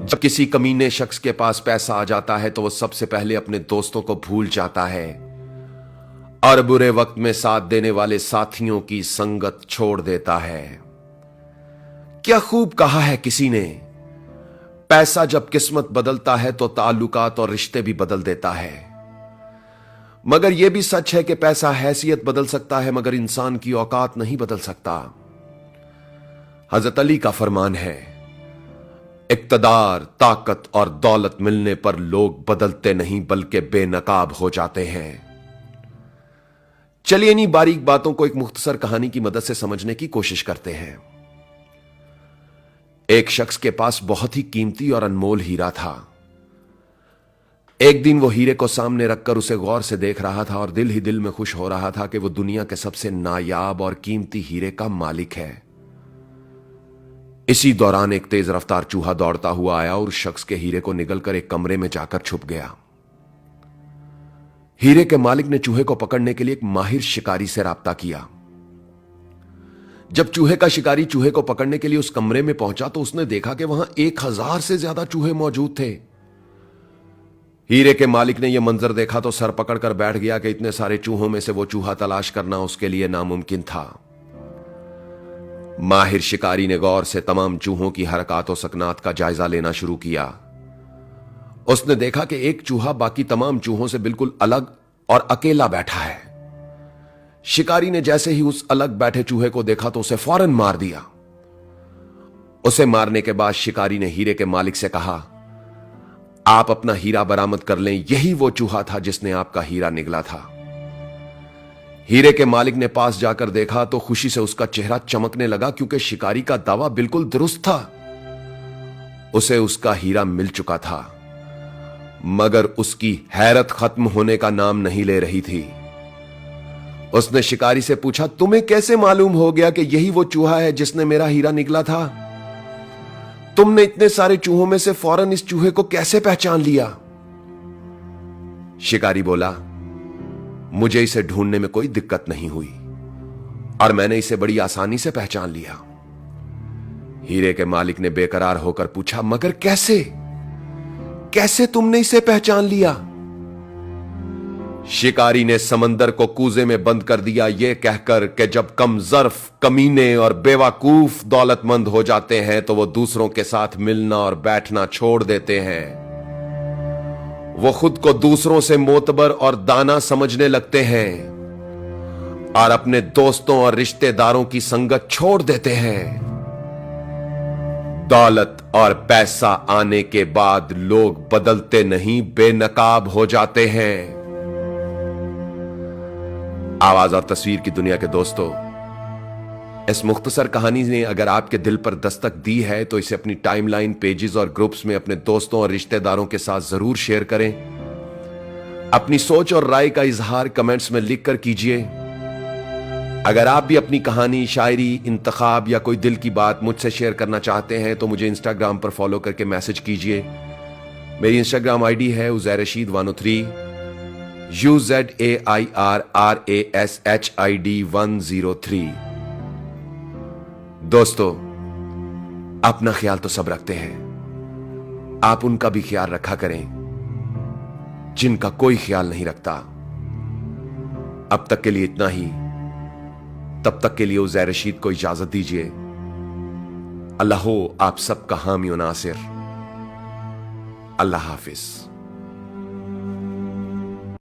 जब किसी कमीने शख्स के पास पैसा आ जाता है तो वो सबसे पहले अपने दोस्तों को भूल जाता है और बुरे वक्त में साथ देने वाले साथियों की संगत छोड़ देता है। क्या खूब कहा है किसी ने, पैसा जब किस्मत बदलता है तो ताल्लुकात और रिश्ते भी बदल देता है। मगर यह भी सच है कि पैसा हैसियत बदल सकता है मगर इंसान की औकात नहीं बदल सकता। हजरत अली का फरमान है, इक्तदार, ताकत और दौलत मिलने पर लोग बदलते नहीं बल्कि बेनकाब हो जाते हैं। चलिए इन्हीं बारीक बातों को एक मुख्तसर कहानी की मदद से समझने की कोशिश करते हैं। एक शख्स के पास बहुत ही कीमती और अनमोल हीरा था। एक दिन वो हीरे को सामने रखकर उसे गौर से देख रहा था और दिल ही दिल में खुश हो रहा था कि वो दुनिया के सबसे नायाब और कीमती हीरे का मालिक है। इसी दौरान एक तेज रफ्तार चूहा दौड़ता हुआ आया और उस शख्स के हीरे को निगलकर एक कमरे में जाकर छुप गया। हीरे के मालिक ने चूहे को पकड़ने के लिए एक माहिर शिकारी से राब्ता किया। जब चूहे का शिकारी चूहे को पकड़ने के लिए उस कमरे में पहुंचा तो उसने देखा कि वहां 1000 से ज्यादा चूहे मौजूद थे। हीरे के मालिक ने यह मंजर देखा तो सर पकड़कर बैठ गया कि इतने सारे चूहों में से वो चूहा तलाश करना उसके लिए नामुमकिन था। माहिर शिकारी ने गौर से तमाम चूहों की हरकत और सकनात का जायजा लेना शुरू किया। उसने देखा कि एक चूहा बाकी तमाम चूहों से बिल्कुल अलग और अकेला बैठा है। शिकारी ने जैसे ही उस अलग बैठे चूहे को देखा तो उसे फौरन मार दिया। उसे मारने के बाद शिकारी ने हीरे के मालिक से कहा, आप अपना हीरा बरामद कर लें, यही वो चूहा था जिसने आपका हीरा निगला था। हीरे के मालिक ने पास जाकर देखा तो खुशी से उसका चेहरा चमकने लगा क्योंकि शिकारी का दावा बिल्कुल दुरुस्त था। उसे उसका हीरा मिल चुका था मगर उसकी हैरत खत्म होने का नाम नहीं ले रही थी। उसने शिकारी से पूछा, तुम्हें कैसे मालूम हो गया कि यही वो चूहा है जिसने मेरा हीरा निगला था? तुमने इतने सारे चूहों में से फौरन इस चूहे को कैसे पहचान लिया? शिकारी बोला, मुझे इसे ढूंढने में कोई दिक्कत नहीं हुई और मैंने इसे बड़ी आसानी से पहचान लिया। हीरे के मालिक ने बेकरार होकर पूछा, मगर कैसे कैसे तुमने इसे पहचान लिया? शिकारी ने समंदर को कूजे में बंद कर दिया, यह कहकर कि जब कम ज़र्फ, कमीने और बेवकूफ दौलतमंद हो जाते हैं तो वो दूसरों के साथ मिलना और बैठना छोड़ देते हैं। वो खुद को दूसरों से मोतबर और दाना समझने लगते हैं और अपने दोस्तों और रिश्तेदारों की संगत छोड़ देते हैं। दौलत और पैसा आने के बाद लोग बदलते नहीं, बेनकाब हो जाते हैं। आवाज और तस्वीर की दुनिया के दोस्तों, इस मुख्तसर कहानी ने अगर आपके दिल पर दस्तक दी है तो इसे अपनी टाइमलाइन, पेजेस और ग्रुप्स में अपने दोस्तों और रिश्तेदारों के साथ जरूर शेयर करें। अपनी सोच और राय का इजहार कमेंट्स में लिखकर कीजिए। अगर आप भी अपनी कहानी, शायरी, इंतखाब या कोई दिल की बात मुझसे शेयर करना चाहते हैं तो मुझे इंस्टाग्राम पर फॉलो करके मैसेज कीजिए। मेरी इंस्टाग्राम आईडी है उज़ैर रशीद 103, UZAIRRASHID 103। दोस्तों, अपना ख्याल तो सब रखते हैं, आप उनका भी ख्याल रखा करें जिनका कोई ख्याल नहीं रखता। अब तक के लिए इतना ही। तब तक के लिए उज़ैर रशीद को इजाजत दीजिए। अल्लाह हो आप सबका हामी और नासिर। अल्लाह हाफिज।